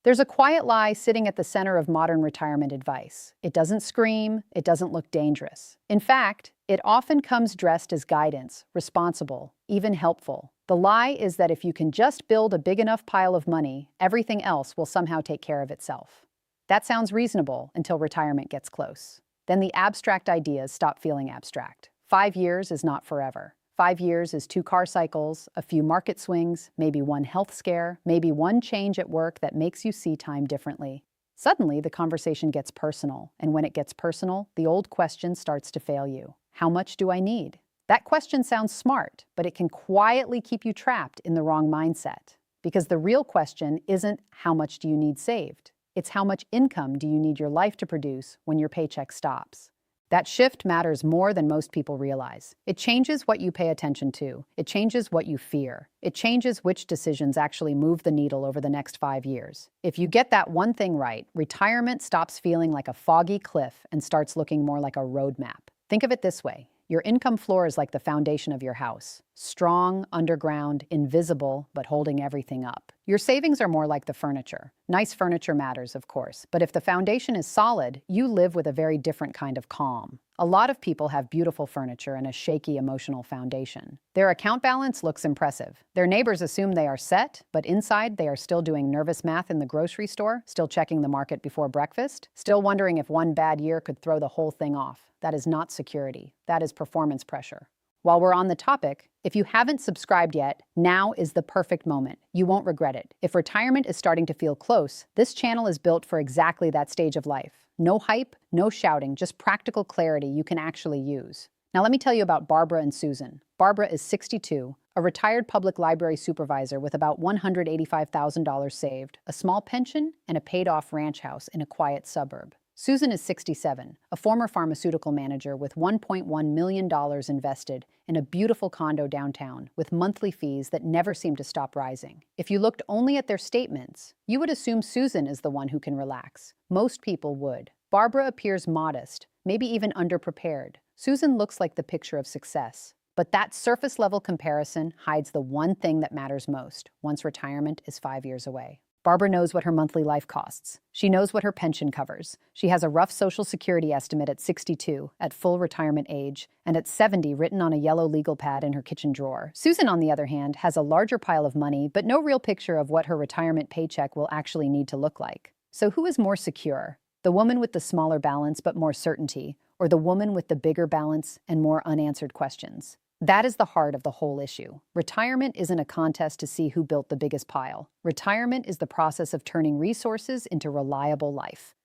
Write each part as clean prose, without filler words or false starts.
There's a quiet lie sitting at the center of modern retirement advice. It doesn't scream, it doesn't look dangerous. In fact, it often comes dressed as guidance, responsible, even helpful. The lie is that if you can just build a big enough pile of money, everything else will somehow take care of itself. That sounds reasonable until retirement gets close. Then the abstract ideas stop feeling abstract. 5 years is not forever. 5 years is 2 car cycles, a few market swings, maybe one health scare, maybe one change at work that makes you see time differently. Suddenly, the conversation gets personal, and when it gets personal, the old question starts to fail you. How much do I need? That question sounds smart, but it can quietly keep you trapped in the wrong mindset. Because the real question isn't how much do you need saved? It's how much income do you need your life to produce when your paycheck stops? That shift matters more than most people realize. It changes what you pay attention to. It changes what you fear. It changes which decisions actually move the needle over the next 5 years. If you get that one thing right, retirement stops feeling like a foggy cliff and starts looking more like a roadmap. Think of it this way. Your income floor is like the foundation of your house. Strong, underground, invisible, but holding everything up. Your savings are more like the furniture. Nice furniture matters, of course, but if the foundation is solid, you live with a very different kind of calm. A lot of people have beautiful furniture and a shaky emotional foundation. Their account balance looks impressive. Their neighbors assume they are set, but inside they are still doing nervous math in the grocery store, still checking the market before breakfast, still wondering if one bad year could throw the whole thing off. That is not security. That is performance pressure. While we're on the topic, if you haven't subscribed yet, now is the perfect moment. You won't regret it. If retirement is starting to feel close, this channel is built for exactly that stage of life. No hype, no shouting, just practical clarity you can actually use. Now let me tell you about Barbara and Susan. Barbara is 62, a retired public library supervisor with about $185,000 saved, a small pension, and a paid-off ranch house in a quiet suburb. Susan is 67, a former pharmaceutical manager with $1.1 million invested in a beautiful condo downtown with monthly fees that never seem to stop rising. If you looked only at their statements, you would assume Susan is the one who can relax. Most people would. Barbara appears modest, maybe even underprepared. Susan looks like the picture of success. But that surface-level comparison hides the one thing that matters most once retirement is 5 years away. Barbara knows what her monthly life costs. She knows what her pension covers. She has a rough Social Security estimate at 62, at full retirement age, and at 70 written on a yellow legal pad in her kitchen drawer. Susan, on the other hand, has a larger pile of money, but no real picture of what her retirement paycheck will actually need to look like. So who is more secure? The woman with the smaller balance but more certainty, or the woman with the bigger balance and more unanswered questions? That is the heart of the whole issue. Retirement isn't a contest to see who built the biggest pile. Retirement is the process of turning resources into reliable life.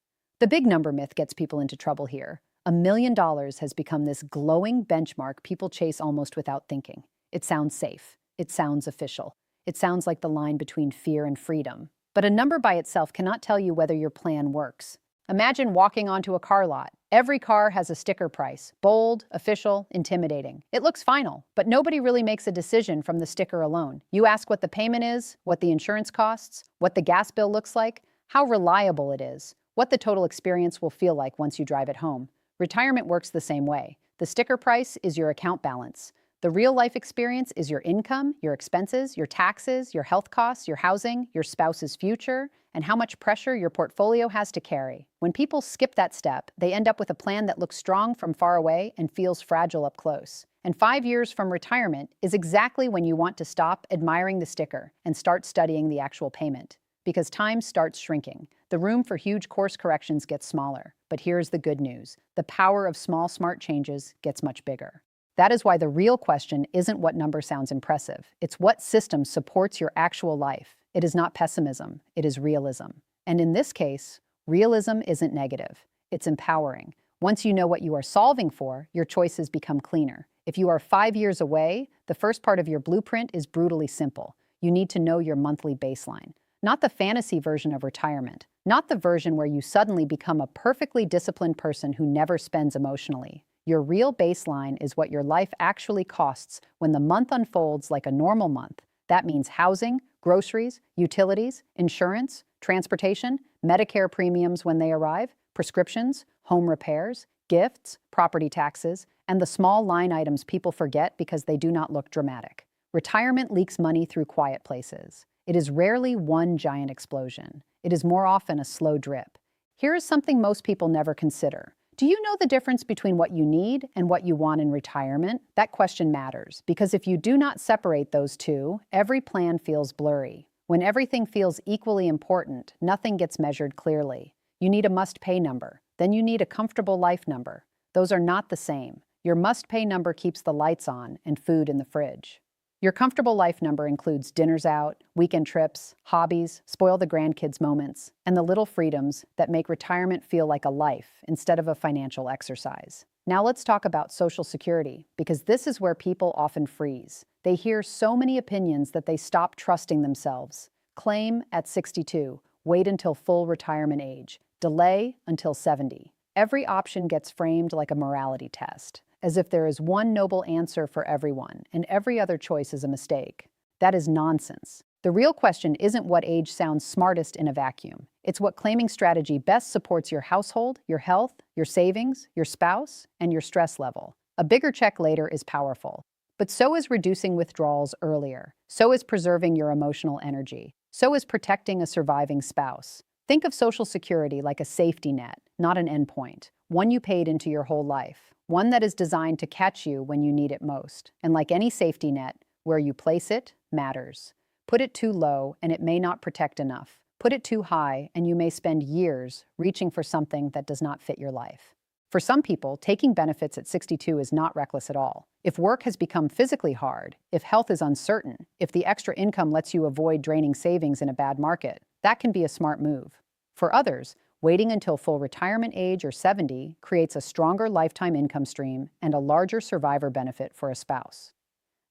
The big number myth gets people into trouble here. $1 million has become this glowing benchmark people chase almost without thinking. It sounds safe. It sounds official. It sounds like the line between fear and freedom. But a number by itself cannot tell you whether your plan works. Imagine walking onto a car lot. Every car has a sticker price. Bold, official, intimidating. It looks final, but nobody really makes a decision from the sticker alone. You ask what the payment is, what the insurance costs, what the gas bill looks like, how reliable it is, what the total experience will feel like once you drive it home. Retirement works the same way. The sticker price is your account balance. The real-life experience is your income, your expenses, your taxes, your health costs, your housing, your spouse's future, and how much pressure your portfolio has to carry. When people skip that step, they end up with a plan that looks strong from far away and feels fragile up close. And 5 years from retirement is exactly when you want to stop admiring the sticker and start studying the actual payment. Because time starts shrinking. The room for huge course corrections gets smaller. But here's the good news. The power of small, smart changes gets much bigger. That is why the real question isn't what number sounds impressive. It's what system supports your actual life. It is not pessimism, it is realism. And in this case, realism isn't negative. It's empowering. Once you know what you are solving for, your choices become cleaner. If you are 5 years away, the first part of your blueprint is brutally simple. You need to know your monthly baseline. Not the fantasy version of retirement. Not the version where you suddenly become a perfectly disciplined person who never spends emotionally. Your real baseline is what your life actually costs when the month unfolds like a normal month. That means housing, groceries, utilities, insurance, transportation, Medicare premiums when they arrive, prescriptions, home repairs, gifts, property taxes, and the small line items people forget because they do not look dramatic. Retirement leaks money through quiet places. It is rarely one giant explosion. It is more often a slow drip. Here is something most people never consider. Do you know the difference between what you need and what you want in retirement? That question matters, because if you do not separate those two, every plan feels blurry. When everything feels equally important, nothing gets measured clearly. You need a must-pay number. Then you need a comfortable life number. Those are not the same. Your must-pay number keeps the lights on and food in the fridge. Your comfortable life number includes dinners out, weekend trips, hobbies, spoil the grandkids moments, and the little freedoms that make retirement feel like a life instead of a financial exercise. Now let's talk about Social Security, because this is where people often freeze. They hear so many opinions that they stop trusting themselves. Claim at 62, wait until full retirement age, delay until 70. Every option gets framed like a morality test, as if there is one noble answer for everyone and every other choice is a mistake. That is nonsense. The real question isn't what age sounds smartest in a vacuum. It's what claiming strategy best supports your household, your health, your savings, your spouse, and your stress level. A bigger check later is powerful. But so is reducing withdrawals earlier. So is preserving your emotional energy. So is protecting a surviving spouse. Think of Social Security like a safety net, not an endpoint. One you paid into your whole life. One that is designed to catch you when you need it most. And like any safety net, where you place it matters. Put it too low and it may not protect enough. Put it too high and you may spend years reaching for something that does not fit your life. For some people, taking benefits at 62 is not reckless at all. If work has become physically hard, if health is uncertain, if the extra income lets you avoid draining savings in a bad market, that can be a smart move. For others, waiting until full retirement age or 70 creates a stronger lifetime income stream and a larger survivor benefit for a spouse.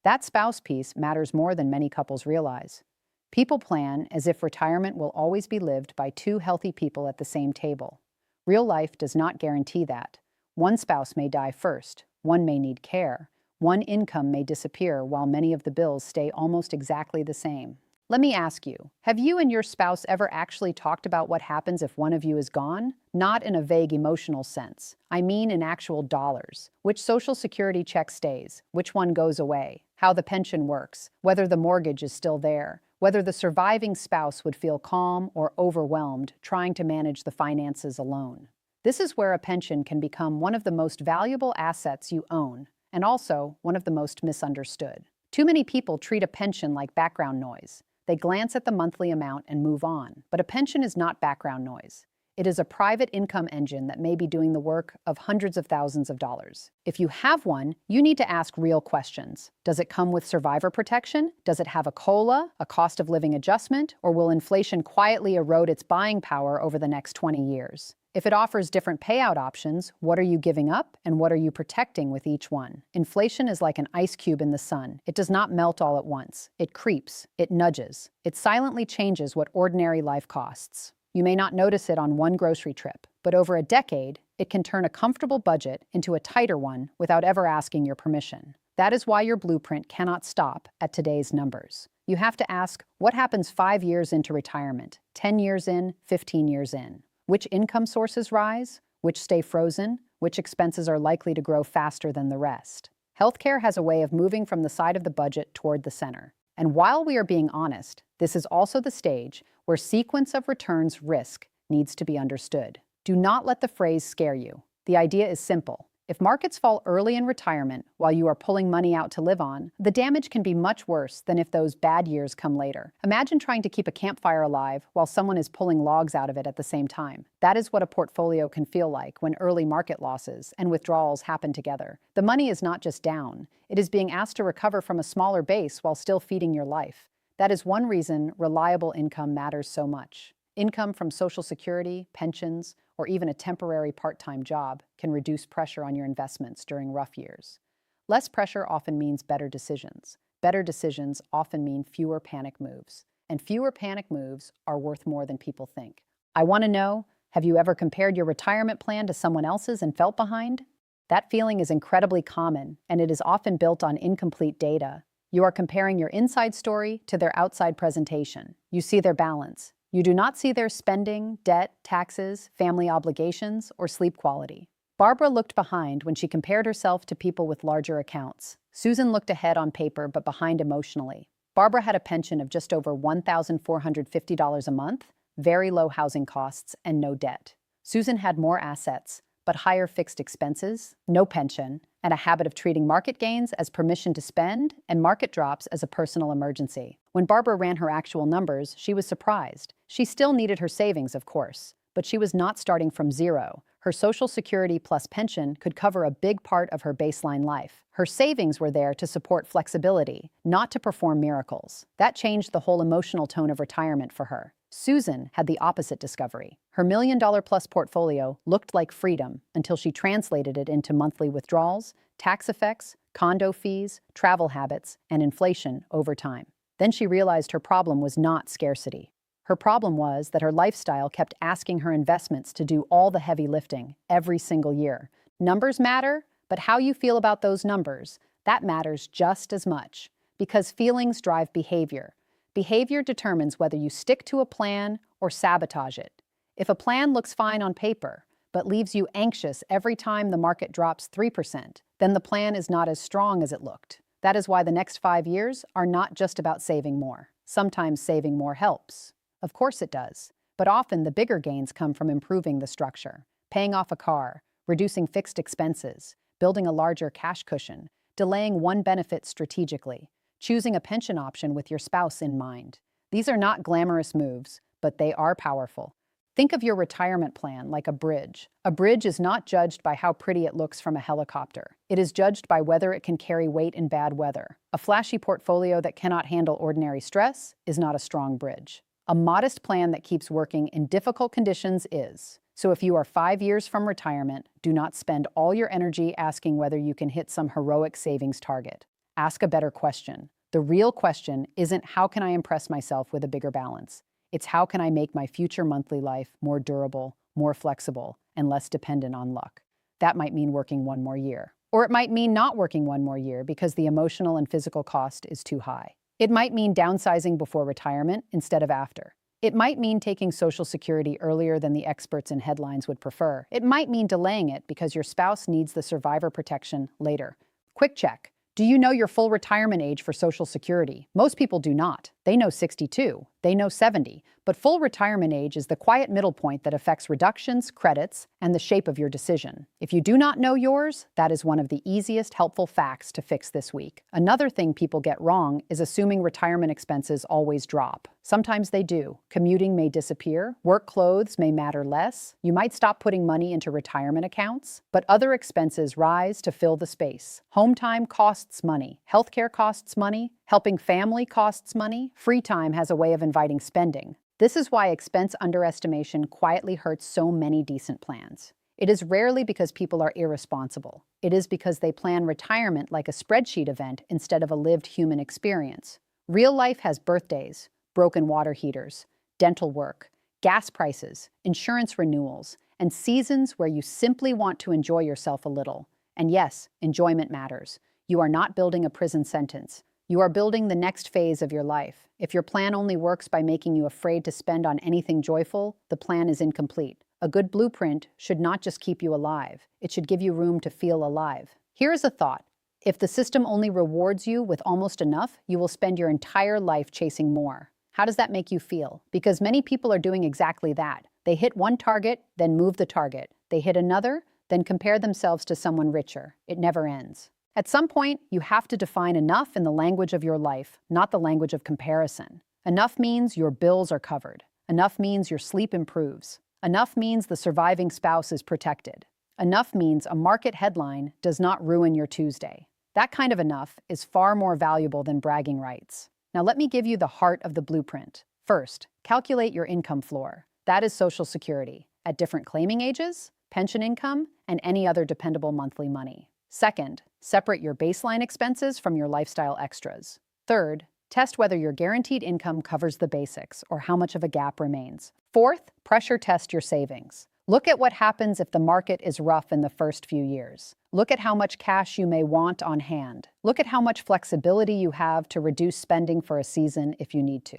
That spouse piece matters more than many couples realize. People plan as if retirement will always be lived by two healthy people at the same table. Real life does not guarantee that. One spouse may die first, one may need care, one income may disappear while many of the bills stay almost exactly the same. Let me ask you, have you and your spouse ever actually talked about what happens if one of you is gone? Not in a vague emotional sense. I mean in actual dollars. Which Social Security check stays? Which one goes away? How the pension works? Whether the mortgage is still there? Whether the surviving spouse would feel calm or overwhelmed trying to manage the finances alone? This is where a pension can become one of the most valuable assets you own, and also one of the most misunderstood. Too many people treat a pension like background noise. They glance at the monthly amount and move on. But a pension is not background noise. It is a private income engine that may be doing the work of hundreds of thousands of dollars. If you have one, you need to ask real questions. Does it come with survivor protection? Does it have a COLA, a cost of living adjustment, or will inflation quietly erode its buying power over the next 20 years? If it offers different payout options, what are you giving up and what are you protecting with each one? Inflation is like an ice cube in the sun. It does not melt all at once. It creeps, it nudges, it silently changes what ordinary life costs. You may not notice it on one grocery trip, but over a decade, it can turn a comfortable budget into a tighter one without ever asking your permission. That is why your blueprint cannot stop at today's numbers. You have to ask, what happens 5 years into retirement, 10 years in, 15 years in? Which income sources rise? Which stay frozen? Which expenses are likely to grow faster than the rest? Healthcare has a way of moving from the side of the budget toward the center. And while we are being honest, this is also the stage where sequence of returns risk needs to be understood. Do not let the phrase scare you. The idea is simple. If markets fall early in retirement while you are pulling money out to live on, the damage can be much worse than if those bad years come later. Imagine trying to keep a campfire alive while someone is pulling logs out of it at the same time. That is what a portfolio can feel like when early market losses and withdrawals happen together. The money is not just down. It is being asked to recover from a smaller base while still feeding your life. That is one reason reliable income matters so much. Income from Social Security, pensions, or even a temporary part-time job can reduce pressure on your investments during rough years. Less pressure often means better decisions. Better decisions often mean fewer panic moves. And fewer panic moves are worth more than people think. I want to know, have you ever compared your retirement plan to someone else's and felt behind? That feeling is incredibly common, and it is often built on incomplete data. You are comparing your inside story to their outside presentation. You see their balance. You do not see their spending, debt, taxes, family obligations, or sleep quality. Barbara looked behind when she compared herself to people with larger accounts. Susan looked ahead on paper but behind emotionally. Barbara had a pension of just over $1,450 a month, very low housing costs, and no debt. Susan had more assets, but higher fixed expenses, no pension, and a habit of treating market gains as permission to spend and market drops as a personal emergency. When Barbara ran her actual numbers, she was surprised. She still needed her savings, of course, but she was not starting from zero. Her Social Security plus pension could cover a big part of her baseline life. Her savings were there to support flexibility, not to perform miracles. That changed the whole emotional tone of retirement for her. Susan had the opposite discovery. Her $1 million-plus portfolio looked like freedom until she translated it into monthly withdrawals, tax effects, condo fees, travel habits, and inflation over time. Then she realized her problem was not scarcity. Her problem was that her lifestyle kept asking her investments to do all the heavy lifting every single year. Numbers matter, but how you feel about those numbers, that matters just as much, because feelings drive behavior. Behavior determines whether you stick to a plan or sabotage it. If a plan looks fine on paper, but leaves you anxious every time the market drops 3%, then the plan is not as strong as it looked. That is why the next 5 years are not just about saving more. Sometimes saving more helps. Of course it does. But often the bigger gains come from improving the structure, paying off a car, reducing fixed expenses, building a larger cash cushion, delaying one benefit strategically, choosing a pension option with your spouse in mind. These are not glamorous moves, but they are powerful. Think of your retirement plan like a bridge. A bridge is not judged by how pretty it looks from a helicopter. It is judged by whether it can carry weight in bad weather. A flashy portfolio that cannot handle ordinary stress is not a strong bridge. A modest plan that keeps working in difficult conditions is. So if you are 5 years from retirement, do not spend all your energy asking whether you can hit some heroic savings target. Ask a better question. The real question isn't how can I impress myself with a bigger balance? It's how can I make my future monthly life more durable, more flexible, and less dependent on luck? That might mean working one more year. Or it might mean not working one more year because the emotional and physical cost is too high. It might mean downsizing before retirement instead of after. It might mean taking Social Security earlier than the experts in headlines would prefer. It might mean delaying it because your spouse needs the survivor protection later. Quick check. Do you know your full retirement age for Social Security? Most people do not. They know 62, they know 70, but full retirement age is the quiet middle point that affects reductions, credits, and the shape of your decision. If you do not know yours, that is one of the easiest helpful facts to fix this week. Another thing people get wrong is assuming retirement expenses always drop. Sometimes they do. Commuting may disappear, work clothes may matter less, you might stop putting money into retirement accounts, but other expenses rise to fill the space. Home time costs money, healthcare costs money, helping family costs money, free time has a way of inviting spending. This is why expense underestimation quietly hurts so many decent plans. It is rarely because people are irresponsible. It is because they plan retirement like a spreadsheet event instead of a lived human experience. Real life has birthdays, broken water heaters, dental work, gas prices, insurance renewals, and seasons where you simply want to enjoy yourself a little. And yes, enjoyment matters. You are not building a prison sentence. You are building the next phase of your life. If your plan only works by making you afraid to spend on anything joyful, the plan is incomplete. A good blueprint should not just keep you alive. It should give you room to feel alive. Here is a thought. If the system only rewards you with almost enough, you will spend your entire life chasing more. How does that make you feel? Because many people are doing exactly that. They hit one target, then move the target. They hit another, then compare themselves to someone richer. It never ends. At some point, you have to define enough in the language of your life, not the language of comparison. Enough means your bills are covered. Enough means your sleep improves. Enough means the surviving spouse is protected. Enough means a market headline does not ruin your Tuesday. That kind of enough is far more valuable than bragging rights. Now let me give you the heart of the blueprint. First, calculate your income floor. That is Social Security, at different claiming ages, pension income, and any other dependable monthly money. Second, separate your baseline expenses from your lifestyle extras. Third, test whether your guaranteed income covers the basics or how much of a gap remains. Fourth, pressure test your savings. Look at what happens if the market is rough in the first few years. Look at how much cash you may want on hand. Look at how much flexibility you have to reduce spending for a season if you need to.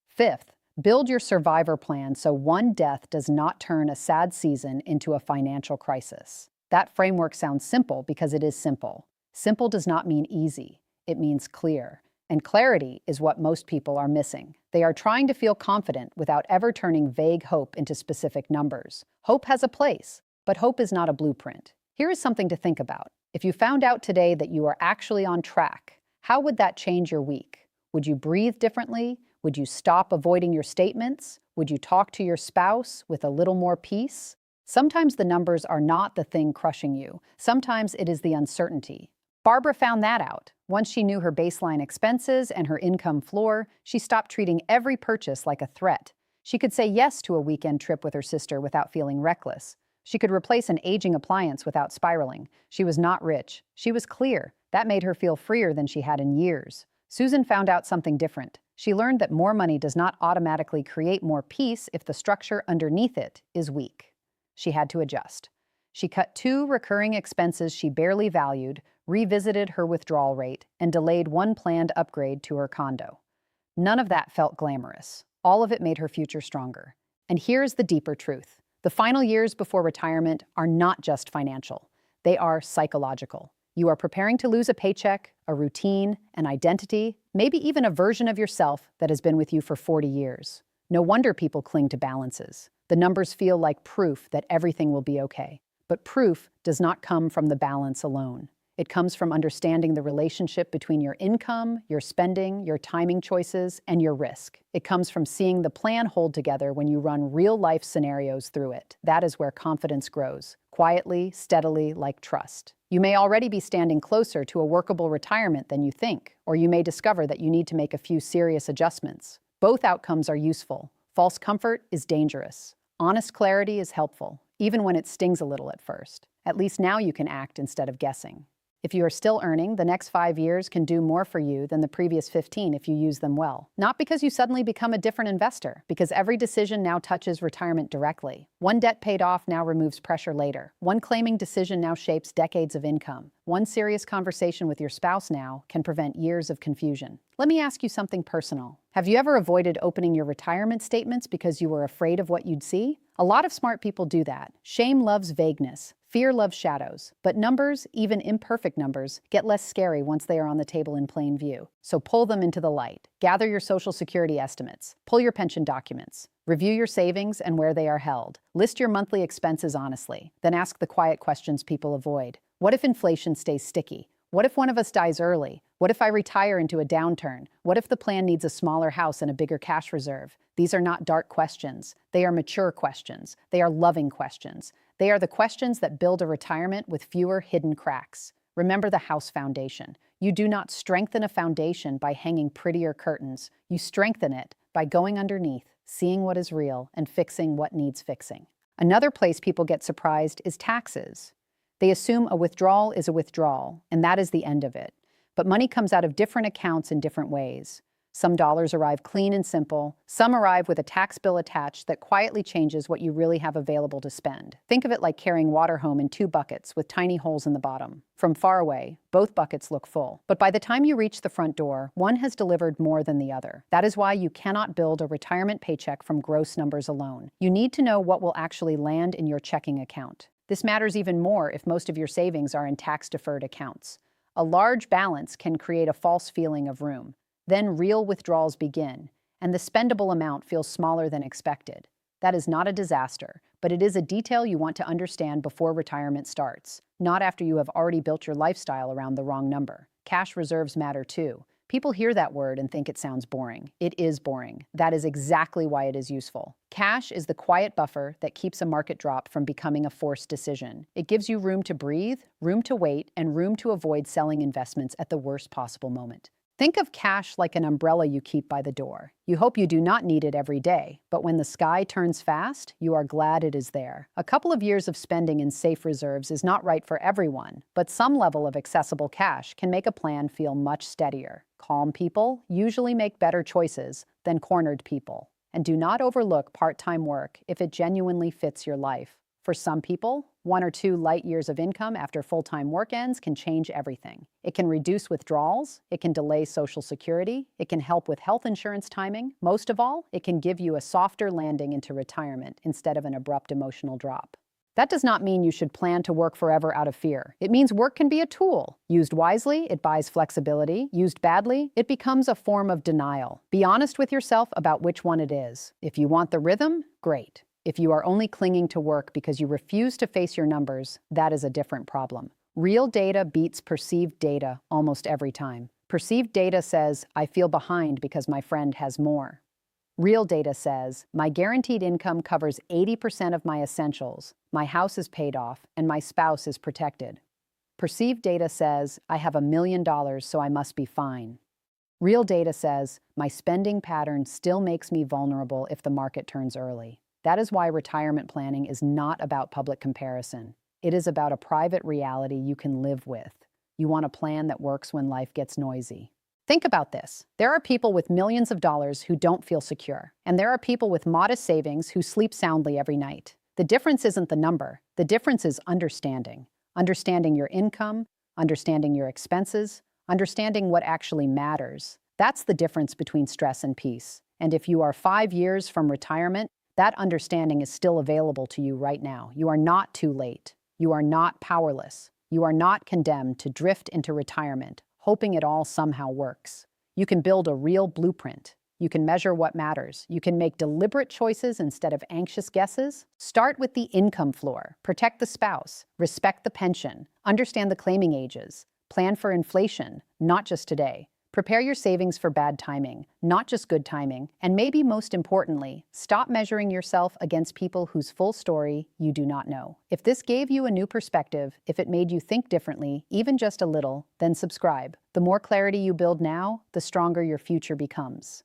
Fifth, build your survivor plan so one death does not turn a sad season into a financial crisis. That framework sounds simple because it is simple. Simple does not mean easy. It means clear. And clarity is what most people are missing. They are trying to feel confident without ever turning vague hope into specific numbers. Hope has a place, but hope is not a blueprint. Here is something to think about. If you found out today that you are actually on track, how would that change your week? Would you breathe differently? Would you stop avoiding your statements? Would you talk to your spouse with a little more peace? Sometimes the numbers are not the thing crushing you. Sometimes it is the uncertainty. Barbara found that out. Once she knew her baseline expenses and her income floor, she stopped treating every purchase like a threat. She could say yes to a weekend trip with her sister without feeling reckless. She could replace an aging appliance without spiraling. She was not rich. She was clear. That made her feel freer than she had in years. Susan found out something different. She learned that more money does not automatically create more peace if the structure underneath it is weak. She had to adjust. She cut 2 recurring expenses she barely valued, revisited her withdrawal rate, and delayed 1 planned upgrade to her condo. None of that felt glamorous. All of it made her future stronger. And here's the deeper truth. The final years before retirement are not just financial. They are psychological. You are preparing to lose a paycheck, a routine, an identity, maybe even a version of yourself that has been with you for 40 years. No wonder people cling to balances. The numbers feel like proof that everything will be okay. But proof does not come from the balance alone. It comes from understanding the relationship between your income, your spending, your timing choices, and your risk. It comes from seeing the plan hold together when you run real-life scenarios through it. That is where confidence grows, quietly, steadily, like trust. You may already be standing closer to a workable retirement than you think, or you may discover that you need to make a few serious adjustments. Both outcomes are useful. False comfort is dangerous. Honest clarity is helpful, even when it stings a little at first. At least now you can act instead of guessing. If you are still earning, the next 5 years can do more for you than the previous 15 if you use them well. Not because you suddenly become a different investor, because every decision now touches retirement directly. One debt paid off now removes pressure later. One claiming decision now shapes decades of income. One serious conversation with your spouse now can prevent years of confusion. Let me ask you something personal. Have you ever avoided opening your retirement statements because you were afraid of what you'd see? A lot of smart people do that. Shame loves vagueness. Fear loves shadows. But numbers, even imperfect numbers, get less scary once they are on the table in plain view. So pull them into the light. Gather your Social Security estimates. Pull your pension documents. Review your savings and where they are held. List your monthly expenses honestly. Then ask the quiet questions people avoid. What if inflation stays sticky? What if one of us dies early? What if I retire into a downturn? What if the plan needs a smaller house and a bigger cash reserve? These are not dark questions. They are mature questions. They are loving questions. They are the questions that build a retirement with fewer hidden cracks. Remember the house foundation. You do not strengthen a foundation by hanging prettier curtains. You strengthen it by going underneath, seeing what is real, and fixing what needs fixing. Another place people get surprised is taxes. They assume a withdrawal is a withdrawal, and that is the end of it. But money comes out of different accounts in different ways. Some dollars arrive clean and simple. Some arrive with a tax bill attached that quietly changes what you really have available to spend. Think of it like carrying water home in 2 buckets with tiny holes in the bottom. From far away, both buckets look full. But by the time you reach the front door, one has delivered more than the other. That is why you cannot build a retirement paycheck from gross numbers alone. You need to know what will actually land in your checking account. This matters even more if most of your savings are in tax-deferred accounts. A large balance can create a false feeling of room. Then real withdrawals begin, and the spendable amount feels smaller than expected. That is not a disaster, but it is a detail you want to understand before retirement starts, not after you have already built your lifestyle around the wrong number. Cash reserves matter too. People hear that word and think it sounds boring. It is boring. That is exactly why it is useful. Cash is the quiet buffer that keeps a market drop from becoming a forced decision. It gives you room to breathe, room to wait, and room to avoid selling investments at the worst possible moment. Think of cash like an umbrella you keep by the door. You hope you do not need it every day, but when the sky turns fast, you are glad it is there. A couple of years of spending in safe reserves is not right for everyone, but some level of accessible cash can make a plan feel much steadier. Calm people usually make better choices than cornered people. And do not overlook part-time work if it genuinely fits your life. For some people, 1 or 2 light years of income after full-time work ends can change everything. It can reduce withdrawals, it can delay Social Security, it can help with health insurance timing. Most of all, it can give you a softer landing into retirement instead of an abrupt emotional drop. That does not mean you should plan to work forever out of fear. It means work can be a tool. Used wisely, it buys flexibility. Used badly, it becomes a form of denial. Be honest with yourself about which one it is. If you want the rhythm, great. If you are only clinging to work because you refuse to face your numbers, that is a different problem. Real data beats perceived data almost every time. Perceived data says, I feel behind because my friend has more. Real data says, my guaranteed income covers 80% of my essentials, my house is paid off, and my spouse is protected. Perceived data says, I have $1 million, so I must be fine. Real data says, my spending pattern still makes me vulnerable if the market turns early. That is why retirement planning is not about public comparison. It is about a private reality you can live with. You want a plan that works when life gets noisy. Think about this. There are people with millions of dollars who don't feel secure, and there are people with modest savings who sleep soundly every night. The difference isn't the number. The difference is understanding. Understanding your income, understanding your expenses, understanding what actually matters. That's the difference between stress and peace. And if you are 5 years from retirement, that understanding is still available to you right now. You are not too late. You are not powerless. You are not condemned to drift into retirement, hoping it all somehow works. You can build a real blueprint. You can measure what matters. You can make deliberate choices instead of anxious guesses. Start with the income floor. Protect the spouse. Respect the pension. Understand the claiming ages. Plan for inflation, not just today. Prepare your savings for bad timing, not just good timing. And maybe most importantly, stop measuring yourself against people whose full story you do not know. If this gave you a new perspective, if it made you think differently, even just a little, then subscribe. The more clarity you build now, the stronger your future becomes.